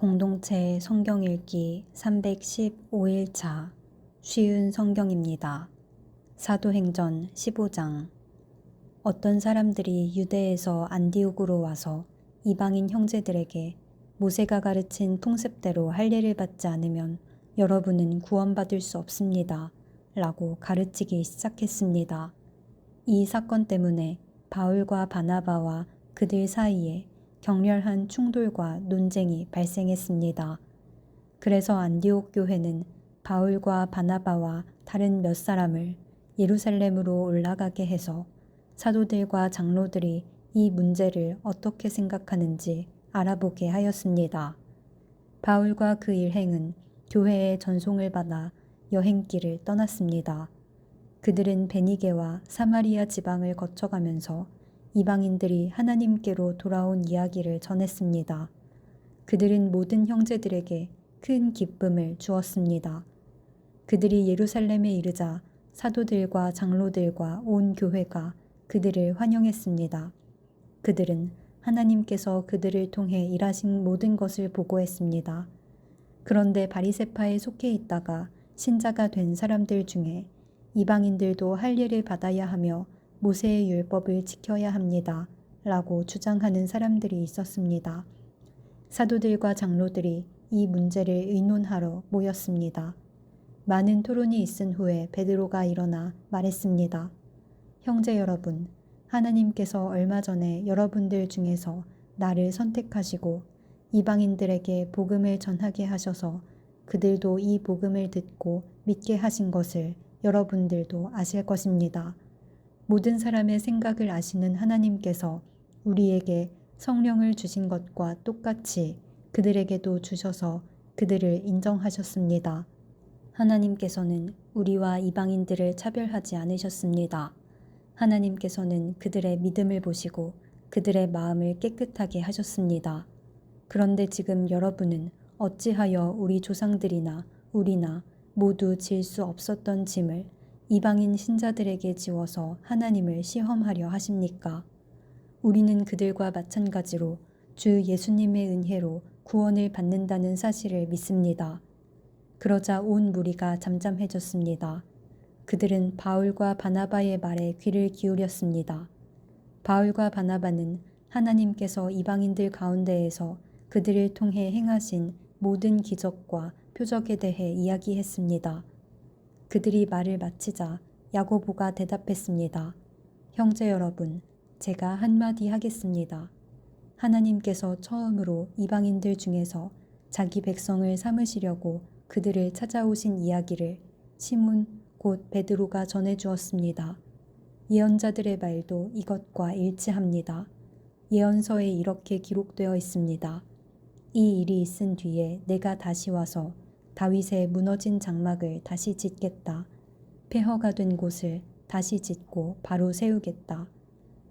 공동체 성경 읽기 315일차 쉬운 성경입니다. 사도행전 15장. 어떤 사람들이 유대에서 안디옥으로 와서 이방인 형제들에게 모세가 가르친 통습대로 할례를 받지 않으면 여러분은 구원받을 수 없습니다. 라고 가르치기 시작했습니다. 이 사건 때문에 바울과 바나바와 그들 사이에 격렬한 충돌과 논쟁이 발생했습니다. 그래서 안디옥 교회는 바울과 바나바와 다른 몇 사람을 예루살렘으로 올라가게 해서 사도들과 장로들이 이 문제를 어떻게 생각하는지 알아보게 하였습니다. 바울과 그 일행은 교회의 전송을 받아 여행길을 떠났습니다. 그들은 베니게와 사마리아 지방을 거쳐가면서 이방인들이 하나님께로 돌아온 이야기를 전했습니다. 그들은 모든 형제들에게 큰 기쁨을 주었습니다. 그들이 예루살렘에 이르자 사도들과 장로들과 온 교회가 그들을 환영했습니다. 그들은 하나님께서 그들을 통해 일하신 모든 것을 보고했습니다. 그런데 바리새파에 속해 있다가 신자가 된 사람들 중에 이방인들도 할례를 받아야 하며 모세의 율법을 지켜야 합니다. 라고 주장하는 사람들이 있었습니다. 사도들과 장로들이 이 문제를 의논하러 모였습니다. 많은 토론이 있은 후에 베드로가 일어나 말했습니다. 형제 여러분, 하나님께서 얼마 전에 여러분들 중에서 나를 선택하시고 이방인들에게 복음을 전하게 하셔서 그들도 이 복음을 듣고 믿게 하신 것을 여러분들도 아실 것입니다. 모든 사람의 생각을 아시는 하나님께서 우리에게 성령을 주신 것과 똑같이 그들에게도 주셔서 그들을 인정하셨습니다. 하나님께서는 우리와 이방인들을 차별하지 않으셨습니다. 하나님께서는 그들의 믿음을 보시고 그들의 마음을 깨끗하게 하셨습니다. 그런데 지금 여러분은 어찌하여 우리 조상들이나 우리나 모두 질 수 없었던 짐을 이방인 신자들에게 지워서 하나님을 시험하려 하십니까? 우리는 그들과 마찬가지로 주 예수님의 은혜로 구원을 받는다는 사실을 믿습니다. 그러자 온 무리가 잠잠해졌습니다. 그들은 바울과 바나바의 말에 귀를 기울였습니다. 바울과 바나바는 하나님께서 이방인들 가운데에서 그들을 통해 행하신 모든 기적과 표적에 대해 이야기했습니다. 그들이 말을 마치자 야고보가 대답했습니다. 형제 여러분, 제가 한마디 하겠습니다. 하나님께서 처음으로 이방인들 중에서 자기 백성을 삼으시려고 그들을 찾아오신 이야기를 시몬 곧 베드로가 전해주었습니다. 예언자들의 말도 이것과 일치합니다. 예언서에 이렇게 기록되어 있습니다. 이 일이 있은 뒤에 내가 다시 와서 다윗의 무너진 장막을 다시 짓겠다. 폐허가 된 곳을 다시 짓고 바로 세우겠다.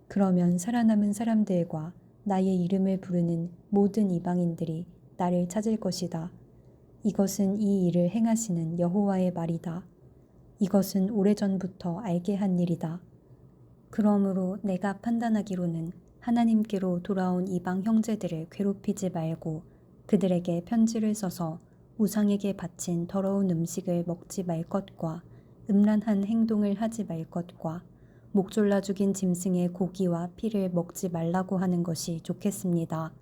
그러면 살아남은 사람들과 나의 이름을 부르는 모든 이방인들이 나를 찾을 것이다. 이것은 이 일을 행하시는 여호와의 말이다. 이것은 오래전부터 알게 한 일이다. 그러므로 내가 판단하기로는 하나님께로 돌아온 이방 형제들을 괴롭히지 말고 그들에게 편지를 써서 우상에게 바친 더러운 음식을 먹지 말 것과 음란한 행동을 하지 말 것과 목 졸라 죽인 짐승의 고기와 피를 먹지 말라고 하는 것이 좋겠습니다.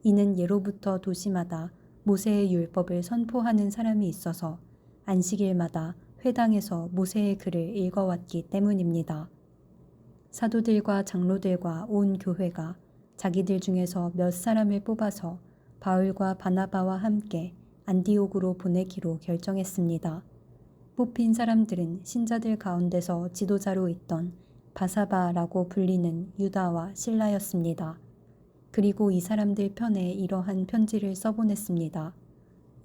이는 예로부터 도시마다 모세의 율법을 선포하는 사람이 있어서 안식일마다 회당에서 모세의 글을 읽어왔기 때문입니다. 사도들과 장로들과 온 교회가 자기들 중에서 몇 사람을 뽑아서 바울과 바나바와 함께 안디옥으로 보내기로 결정했습니다. 뽑힌 사람들은 신자들 가운데서 지도자로 있던 바사바라고 불리는 유다와 실라였습니다. 그리고 이 사람들 편에 이러한 편지를 써보냈습니다.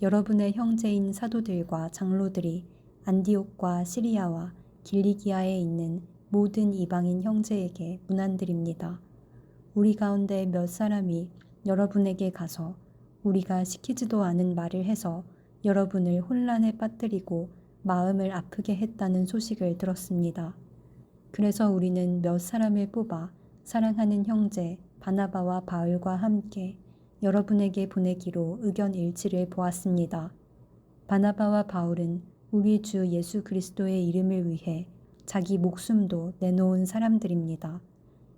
여러분의 형제인 사도들과 장로들이 안디옥과 시리아와 길리기아에 있는 모든 이방인 형제에게 문안드립니다. 우리 가운데 몇 사람이 여러분에게 가서 우리가 시키지도 않은 말을 해서 여러분을 혼란에 빠뜨리고 마음을 아프게 했다는 소식을 들었습니다. 그래서 우리는 몇 사람을 뽑아 사랑하는 형제 바나바와 바울과 함께 여러분에게 보내기로 의견 일치를 보았습니다. 바나바와 바울은 우리 주 예수 그리스도의 이름을 위해 자기 목숨도 내놓은 사람들입니다.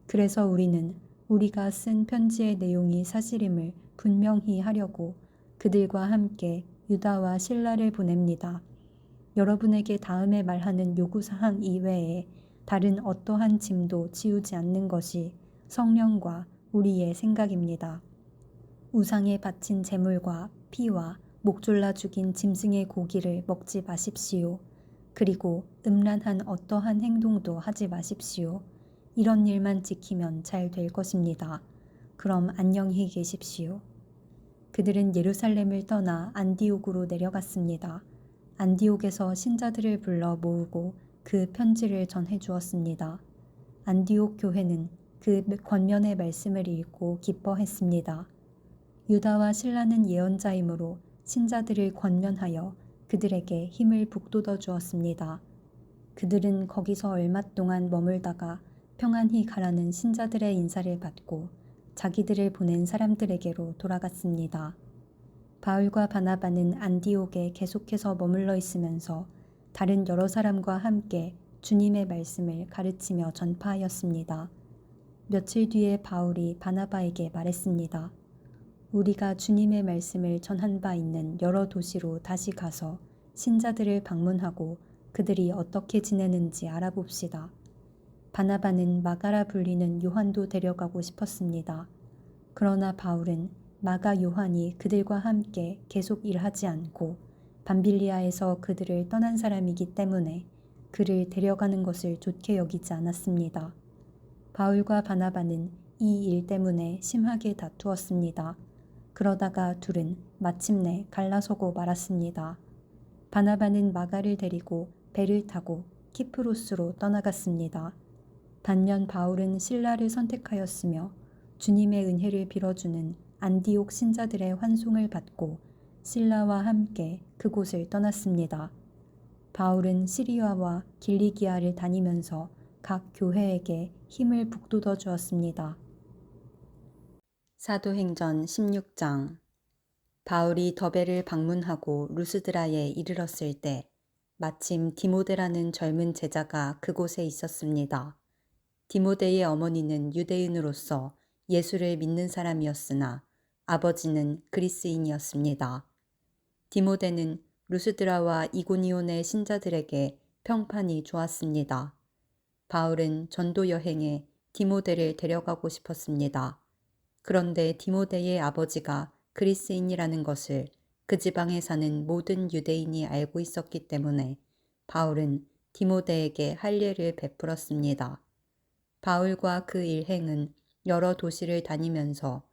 그래서 우리는 우리가 쓴 편지의 내용이 사실임을 분명히 하려고 그들과 함께 유다와 실라를 보냅니다. 여러분에게 다음에 말하는 요구사항 이외에 다른 어떠한 짐도 지우지 않는 것이 성령과 우리의 생각입니다. 우상에 바친 제물과 피와 목 졸라 죽인 짐승의 고기를 먹지 마십시오. 그리고 음란한 어떠한 행동도 하지 마십시오. 이런 일만 지키면 잘 될 것입니다. 그럼 안녕히 계십시오. 그들은 예루살렘을 떠나 안디옥으로 내려갔습니다. 안디옥에서 신자들을 불러 모으고 그 편지를 전해 주었습니다. 안디옥 교회는 그 권면의 말씀을 읽고 기뻐했습니다. 유다와 실라는 예언자이므로 신자들을 권면하여 그들에게 힘을 북돋워 주었습니다. 그들은 거기서 얼마 동안 머물다가 평안히 가라는 신자들의 인사를 받고 자기들을 보낸 사람들에게로 돌아갔습니다. 바울과 바나바는 안디옥에 계속해서 머물러 있으면서 다른 여러 사람과 함께 주님의 말씀을 가르치며 전파하였습니다. 며칠 뒤에 바울이 바나바에게 말했습니다. 우리가 주님의 말씀을 전한 바 있는 여러 도시로 다시 가서 신자들을 방문하고 그들이 어떻게 지내는지 알아봅시다. 바나바는 마가라 불리는 요한도 데려가고 싶었습니다. 그러나 바울은 마가 요한이 그들과 함께 계속 일하지 않고 밤빌리아에서 그들을 떠난 사람이기 때문에 그를 데려가는 것을 좋게 여기지 않았습니다. 바울과 바나바는 이 일 때문에 심하게 다투었습니다. 그러다가 둘은 마침내 갈라서고 말았습니다. 바나바는 마가를 데리고 배를 타고 키프로스로 떠나갔습니다. 반면 바울은 실라를 선택하였으며 주님의 은혜를 빌어주는 안디옥 신자들의 환송을 받고 실라와 함께 그곳을 떠났습니다. 바울은 시리아와 길리기아를 다니면서 각 교회에게 힘을 북돋워 주었습니다. 사도행전 16장. 바울이 더베를 방문하고 루스드라에 이르렀을 때 마침 디모데라는 젊은 제자가 그곳에 있었습니다. 디모데의 어머니는 유대인으로서 예수를 믿는 사람이었으나 아버지는 그리스인이었습니다. 디모데는 루스드라와 이고니온의 신자들에게 평판이 좋았습니다. 바울은 전도 여행에 디모데를 데려가고 싶었습니다. 그런데 디모데의 아버지가 그리스인이라는 것을 그 지방에 사는 모든 유대인이 알고 있었기 때문에 바울은 디모데에게 할례를 베풀었습니다. 바울과 그 일행은 여러 도시를 다니면서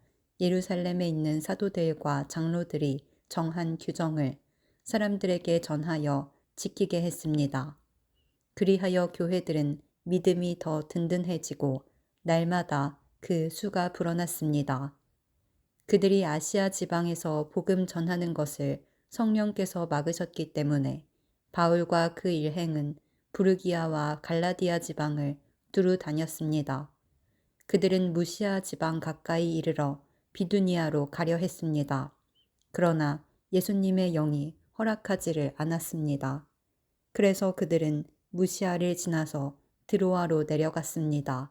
예루살렘에 있는 사도들과 장로들이 정한 규정을 사람들에게 전하여 지키게 했습니다. 그리하여 교회들은 믿음이 더 든든해지고 날마다 그 수가 불어났습니다. 그들이 아시아 지방에서 복음 전하는 것을 성령께서 막으셨기 때문에 바울과 그 일행은 부르기아와 갈라디아 지방을 두루 다녔습니다. 그들은 무시아 지방 가까이 이르러 비두니아로 가려 했습니다. 그러나 예수님의 영이 허락하지를 않았습니다. 그래서 그들은 무시아를 지나서 드로아로 내려갔습니다.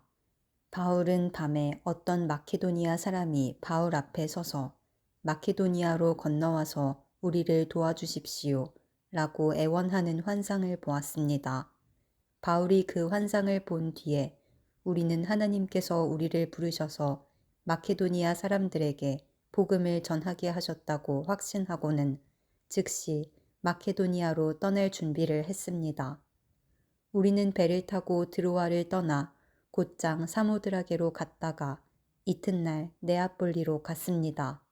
바울은 밤에 어떤 마케도니아 사람이 바울 앞에 서서 마케도니아로 건너와서 우리를 도와주십시오 라고 애원하는 환상을 보았습니다. 바울이 그 환상을 본 뒤에 우리는 하나님께서 우리를 부르셔서 마케도니아 사람들에게 복음을 전하게 하셨다고 확신하고는 즉시 마케도니아로 떠날 준비를 했습니다. 우리는 배를 타고 드로아를 떠나 곧장 사모드라게로 갔다가 이튿날 네아폴리로 갔습니다.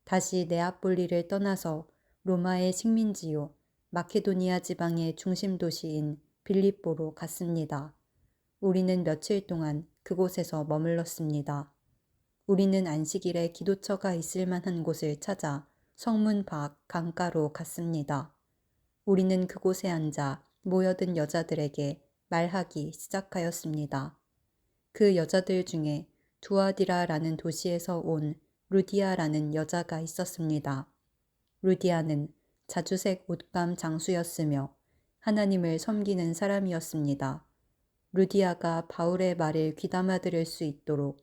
다시 네아폴리를 떠나서 로마의 식민지요 마케도니아 지방의 중심 도시인 빌립보로 갔습니다. 우리는 며칠 동안 그곳에서 머물렀습니다. 우리는 안식일에 기도처가 있을 만한 곳을 찾아 성문 밖 강가로 갔습니다. 우리는 그곳에 앉아 모여든 여자들에게 말하기 시작하였습니다. 그 여자들 중에 두아디라라는 도시에서 온 루디아라는 여자가 있었습니다. 루디아는 자주색 옷감 장수였으며 하나님을 섬기는 사람이었습니다. 루디아가 바울의 말을 귀담아 들을 수 있도록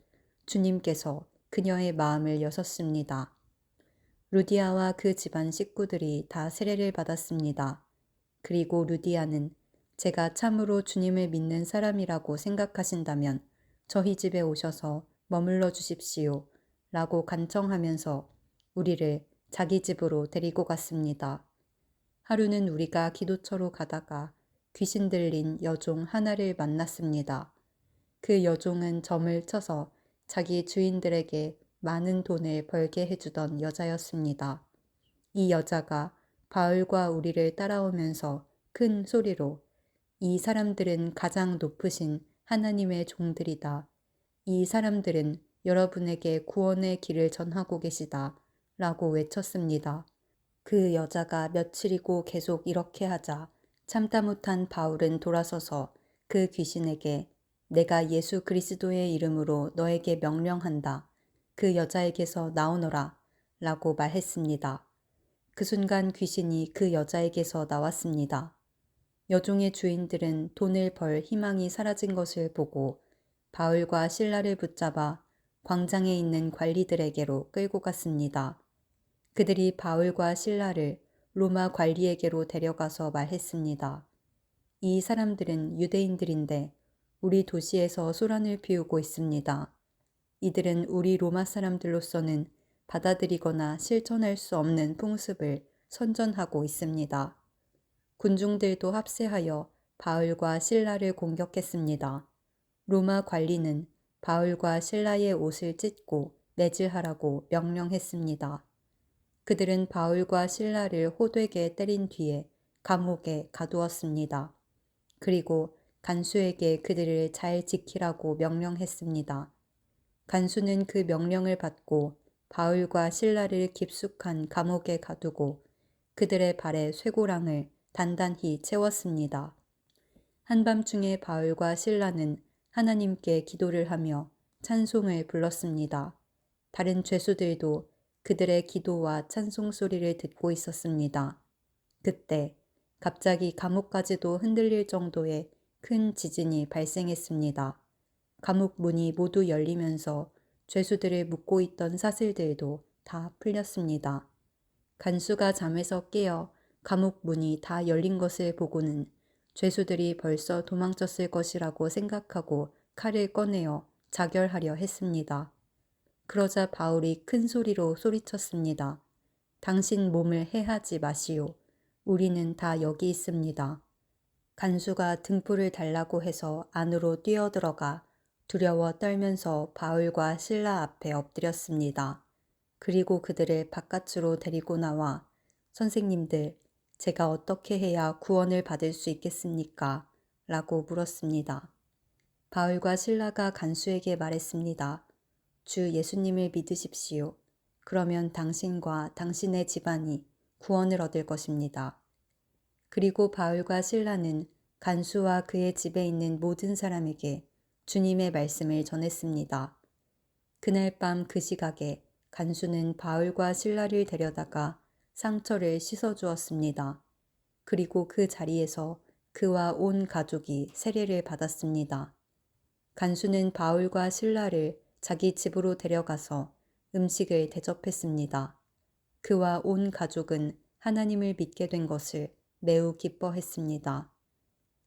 주님께서 그녀의 마음을 여셨습니다. 루디아와 그 집안 식구들이 다 세례를 받았습니다. 그리고 루디아는 제가 참으로 주님을 믿는 사람이라고 생각하신다면 저희 집에 오셔서 머물러 주십시오. 라고 간청하면서 우리를 자기 집으로 데리고 갔습니다. 하루는 우리가 기도처로 가다가 귀신 들린 여종 하나를 만났습니다. 그 여종은 점을 쳐서 자기 주인들에게 많은 돈을 벌게 해주던 여자였습니다. 이 여자가 바울과 우리를 따라오면서 큰 소리로 이 사람들은 가장 높으신 하나님의 종들이다. 이 사람들은 여러분에게 구원의 길을 전하고 계시다. 라고 외쳤습니다. 그 여자가 며칠이고 계속 이렇게 하자 참다 못한 바울은 돌아서서 그 귀신에게 내가 예수 그리스도의 이름으로 너에게 명령한다. 그 여자에게서 나오너라. 라고 말했습니다. 그 순간 귀신이 그 여자에게서 나왔습니다. 여종의 주인들은 돈을 벌 희망이 사라진 것을 보고 바울과 실라를 붙잡아 광장에 있는 관리들에게로 끌고 갔습니다. 그들이 바울과 실라를 로마 관리에게로 데려가서 말했습니다. 이 사람들은 유대인들인데 우리 도시에서 소란을 피우고 있습니다. 이들은 우리 로마 사람들로서는 받아들이거나 실천할 수 없는 풍습을 선전하고 있습니다. 군중들도 합세하여 바울과 실라를 공격했습니다. 로마 관리는 바울과 실라의 옷을 찢고 매질하라고 명령했습니다. 그들은 바울과 실라를 호되게 때린 뒤에 감옥에 가두었습니다. 그리고 간수에게 그들을 잘 지키라고 명령했습니다. 간수는 그 명령을 받고 바울과 실라를 깊숙한 감옥에 가두고 그들의 발에 쇠고랑을 단단히 채웠습니다. 한밤중에 바울과 실라는 하나님께 기도를 하며 찬송을 불렀습니다. 다른 죄수들도 그들의 기도와 찬송 소리를 듣고 있었습니다. 그때 갑자기 감옥까지도 흔들릴 정도의 큰 지진이 발생했습니다. 감옥 문이 모두 열리면서 죄수들을 묶고 있던 사슬들도 다 풀렸습니다. 간수가 잠에서 깨어 감옥 문이 다 열린 것을 보고는 죄수들이 벌써 도망쳤을 것이라고 생각하고 칼을 꺼내어 자결하려 했습니다. 그러자 바울이 큰 소리로 소리쳤습니다. 당신 몸을 해하지 마시오. 우리는 다 여기 있습니다. 간수가 등불을 달라고 해서 안으로 뛰어들어가 두려워 떨면서 바울과 실라 앞에 엎드렸습니다. 그리고 그들을 바깥으로 데리고 나와 선생님들, 제가 어떻게 해야 구원을 받을 수 있겠습니까? 라고 물었습니다. 바울과 실라가 간수에게 말했습니다. 주 예수님을 믿으십시오. 그러면 당신과 당신의 집안이 구원을 얻을 것입니다. 그리고 바울과 실라는 간수와 그의 집에 있는 모든 사람에게 주님의 말씀을 전했습니다. 그날 밤 그 시각에 간수는 바울과 실라를 데려다가 상처를 씻어주었습니다. 그리고 그 자리에서 그와 온 가족이 세례를 받았습니다. 간수는 바울과 실라를 자기 집으로 데려가서 음식을 대접했습니다. 그와 온 가족은 하나님을 믿게 된 것을 매우 기뻐했습니다.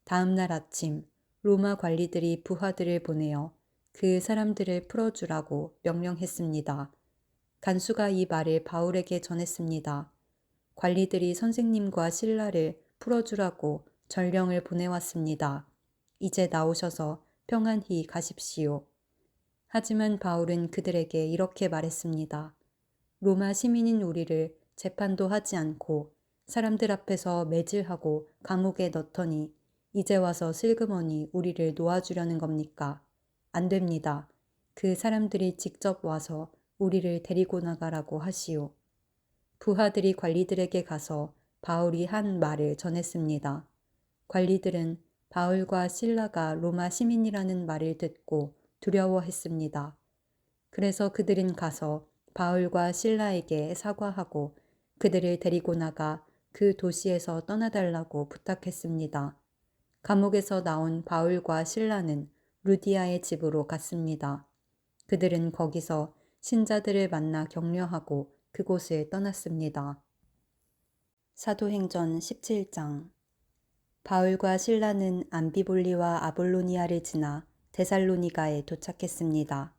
다음 날 아침 로마 관리들이 부하들을 보내어 그 사람들을 풀어주라고 명령했습니다. 간수가 이 말을 바울에게 전했습니다. 관리들이 선생님과 실라를 풀어주라고 전령을 보내왔습니다. 이제 나오셔서 평안히 가십시오. 하지만 바울은 그들에게 이렇게 말했습니다. 로마 시민인 우리를 재판도 하지 않고 사람들 앞에서 매질하고 감옥에 넣더니 이제 와서 슬그머니 우리를 놓아주려는 겁니까? 안 됩니다. 그 사람들이 직접 와서 우리를 데리고 나가라고 하시오. 부하들이 관리들에게 가서 바울이 한 말을 전했습니다. 관리들은 바울과 실라가 로마 시민이라는 말을 듣고 두려워했습니다. 그래서 그들은 가서 바울과 실라에게 사과하고 그들을 데리고 나가 그 도시에서 떠나달라고 부탁했습니다. 감옥에서 나온 바울과 실라는 루디아의 집으로 갔습니다. 그들은 거기서 신자들을 만나 격려하고 그곳을 떠났습니다. 사도행전 17장. 바울과 실라는 암비볼리와 아볼로니아를 지나 데살로니가에 도착했습니다.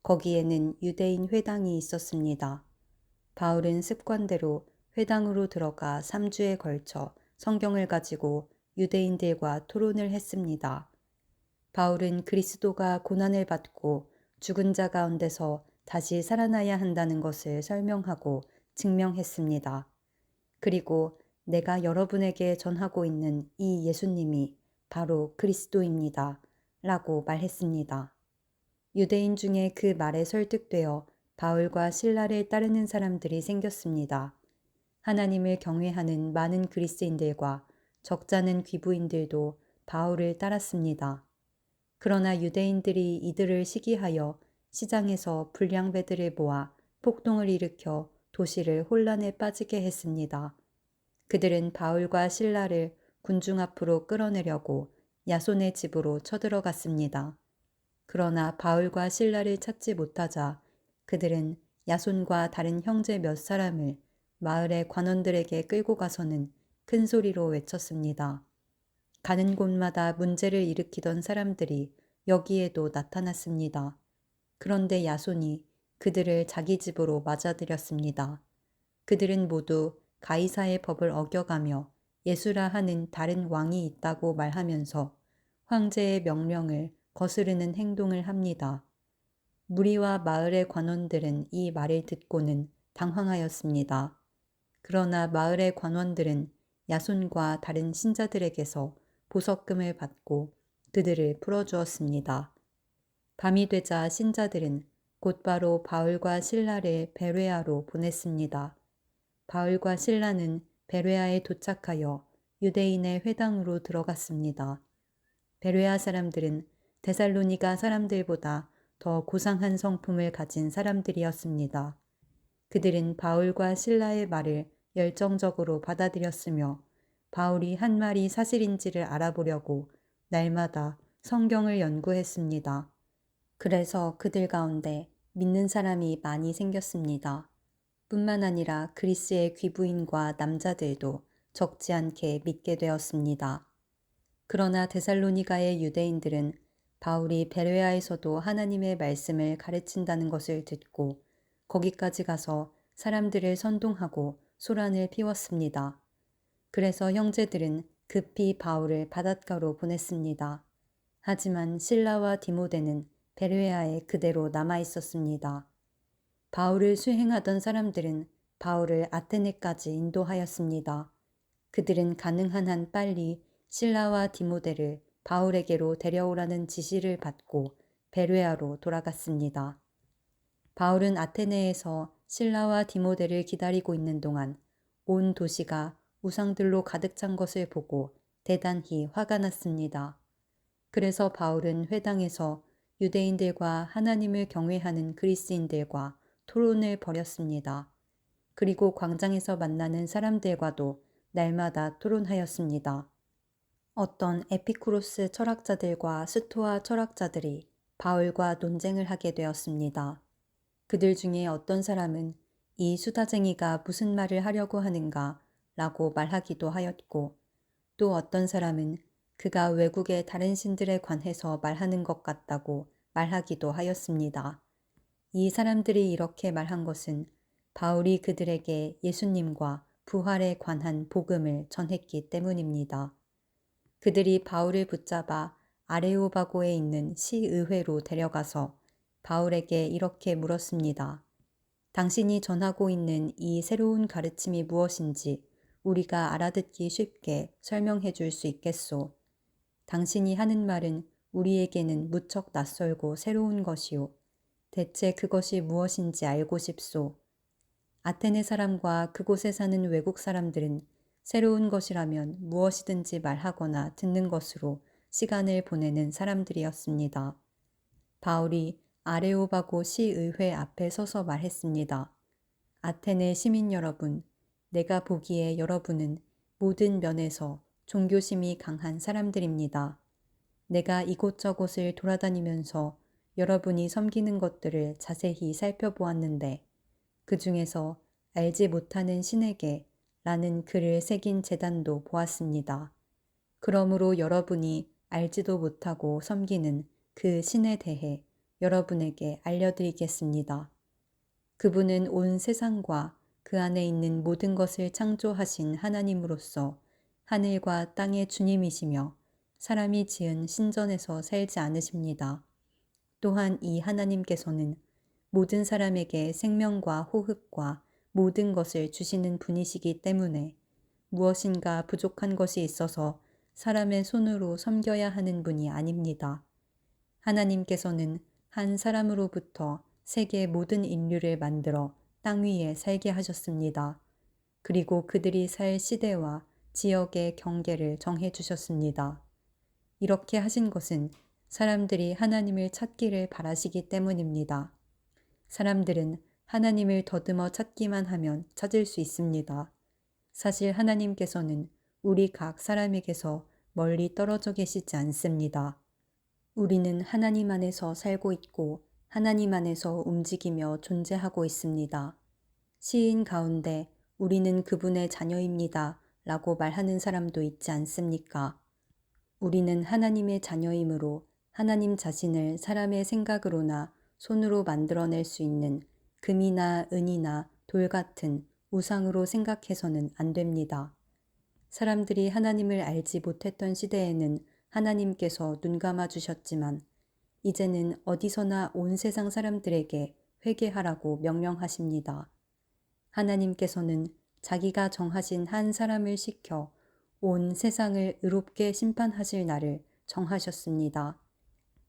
거기에는 유대인 회당이 있었습니다. 바울은 습관대로 회당으로 들어가 3주에 걸쳐 성경을 가지고 유대인들과 토론을 했습니다. 바울은 그리스도가 고난을 받고 죽은 자 가운데서 다시 살아나야 한다는 것을 설명하고 증명했습니다. 그리고 내가 여러분에게 전하고 있는 이 예수님이 바로 그리스도입니다. 라고 말했습니다. 유대인 중에 그 말에 설득되어 바울과 실라를 따르는 사람들이 생겼습니다. 하나님을 경외하는 많은 그리스인들과 적잖은 귀부인들도 바울을 따랐습니다. 그러나 유대인들이 이들을 시기하여 시장에서 불량배들을 모아 폭동을 일으켜 도시를 혼란에 빠지게 했습니다. 그들은 바울과 실라를 군중 앞으로 끌어내려고 야손의 집으로 쳐들어갔습니다. 그러나 바울과 실라를 찾지 못하자 그들은 야손과 다른 형제 몇 사람을 마을의 관원들에게 끌고 가서는 큰 소리로 외쳤습니다. 가는 곳마다 문제를 일으키던 사람들이 여기에도 나타났습니다. 그런데 야손이 그들을 자기 집으로 맞아들였습니다. 그들은 모두 가이사의 법을 어겨가며 예수라 하는 다른 왕이 있다고 말하면서 황제의 명령을 거스르는 행동을 합니다. 무리와 마을의 관원들은 이 말을 듣고는 당황하였습니다. 그러나 마을의 관원들은 야손과 다른 신자들에게서 보석금을 받고 그들을 풀어주었습니다. 밤이 되자 신자들은 곧바로 바울과 실라를 베레아로 보냈습니다. 바울과 실라는 베레아에 도착하여 유대인의 회당으로 들어갔습니다. 베레아 사람들은 데살로니가 사람들보다 더 고상한 성품을 가진 사람들이었습니다. 그들은 바울과 실라의 말을 열정적으로 받아들였으며 바울이 한 말이 사실인지를 알아보려고 날마다 성경을 연구했습니다. 그래서 그들 가운데 믿는 사람이 많이 생겼습니다. 뿐만 아니라 그리스의 귀부인과 남자들도 적지 않게 믿게 되었습니다. 그러나 데살로니가의 유대인들은 바울이 베레아에서도 하나님의 말씀을 가르친다는 것을 듣고 거기까지 가서 사람들을 선동하고 소란을 피웠습니다. 그래서 형제들은 급히 바울을 바닷가로 보냈습니다. 하지만 실라와 디모데는 베레아에 그대로 남아 있었습니다. 바울을 수행하던 사람들은 바울을 아테네까지 인도하였습니다. 그들은 가능한 한 빨리 실라와 디모데를 바울에게로 데려오라는 지시를 받고 베레아로 돌아갔습니다. 바울은 아테네에서 실라와 디모데를 기다리고 있는 동안 온 도시가 우상들로 가득 찬 것을 보고 대단히 화가 났습니다. 그래서 바울은 회당에서 유대인들과 하나님을 경외하는 그리스인들과 토론을 벌였습니다. 그리고 광장에서 만나는 사람들과도 날마다 토론하였습니다. 어떤 에피쿠로스 철학자들과 스토아 철학자들이 바울과 논쟁을 하게 되었습니다. 그들 중에 어떤 사람은 이 수다쟁이가 무슨 말을 하려고 하는가 라고 말하기도 하였고 또 어떤 사람은 그가 외국의 다른 신들에 관해서 말하는 것 같다고 말하기도 하였습니다. 이 사람들이 이렇게 말한 것은 바울이 그들에게 예수님과 부활에 관한 복음을 전했기 때문입니다. 그들이 바울을 붙잡아 아레오바고에 있는 시의회로 데려가서 바울에게 이렇게 물었습니다. 당신이 전하고 있는 이 새로운 가르침이 무엇인지 우리가 알아듣기 쉽게 설명해 줄 수 있겠소. 당신이 하는 말은 우리에게는 무척 낯설고 새로운 것이오. 대체 그것이 무엇인지 알고 싶소. 아테네 사람과 그곳에 사는 외국 사람들은 새로운 것이라면 무엇이든지 말하거나 듣는 것으로 시간을 보내는 사람들이었습니다. 바울이 아레오바고 시의회 앞에 서서 말했습니다. 아테네 시민 여러분, 내가 보기에 여러분은 모든 면에서 종교심이 강한 사람들입니다. 내가 이곳저곳을 돌아다니면서 여러분이 섬기는 것들을 자세히 살펴보았는데 그 중에서 알지 못하는 신에게 라는 글을 새긴 제단도 보았습니다. 그러므로 여러분이 알지도 못하고 섬기는 그 신에 대해 여러분에게 알려드리겠습니다. 그분은 온 세상과 그 안에 있는 모든 것을 창조하신 하나님으로서 하늘과 땅의 주님이시며 사람이 지은 신전에서 살지 않으십니다. 또한 이 하나님께서는 모든 사람에게 생명과 호흡과 모든 것을 주시는 분이시기 때문에 무엇인가 부족한 것이 있어서 사람의 손으로 섬겨야 하는 분이 아닙니다. 하나님께서는 한 사람으로부터 세계 모든 인류를 만들어 땅 위에 살게 하셨습니다. 그리고 그들이 살 시대와 지역의 경계를 정해 주셨습니다. 이렇게 하신 것은 사람들이 하나님을 찾기를 바라시기 때문입니다. 사람들은 하나님을 더듬어 찾기만 하면 찾을 수 있습니다. 사실 하나님께서는 우리 각 사람에게서 멀리 떨어져 계시지 않습니다. 우리는 하나님 안에서 살고 있고 하나님 안에서 움직이며 존재하고 있습니다. 시인 가운데 우리는 그분의 자녀입니다 라고 말하는 사람도 있지 않습니까? 우리는 하나님의 자녀이므로 하나님 자신을 사람의 생각으로나 손으로 만들어낼 수 있는 금이나 은이나 돌 같은 우상으로 생각해서는 안 됩니다. 사람들이 하나님을 알지 못했던 시대에는 하나님께서 눈 감아 주셨지만 이제는 어디서나 온 세상 사람들에게 회개하라고 명령하십니다. 하나님께서는 자기가 정하신 한 사람을 시켜 온 세상을 의롭게 심판하실 날을 정하셨습니다.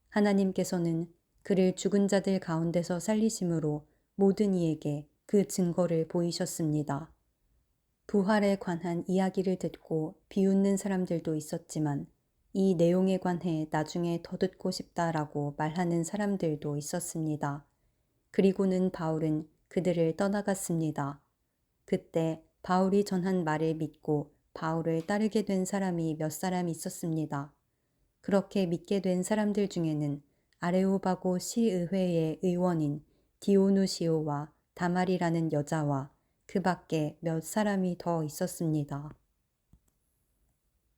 하나님께서는 그를 죽은 자들 가운데서 살리심으로 모든 이에게 그 증거를 보이셨습니다. 부활에 관한 이야기를 듣고 비웃는 사람들도 있었지만 이 내용에 관해 나중에 더 듣고 싶다라고 말하는 사람들도 있었습니다. 그리고는 바울은 그들을 떠나갔습니다. 그때 바울이 전한 말을 믿고 바울을 따르게 된 사람이 몇 사람 있었습니다. 그렇게 믿게 된 사람들 중에는 아레오바고 시의회의 의원인 디오누시오와 다말이라는 여자와 그 밖에 몇 사람이 더 있었습니다.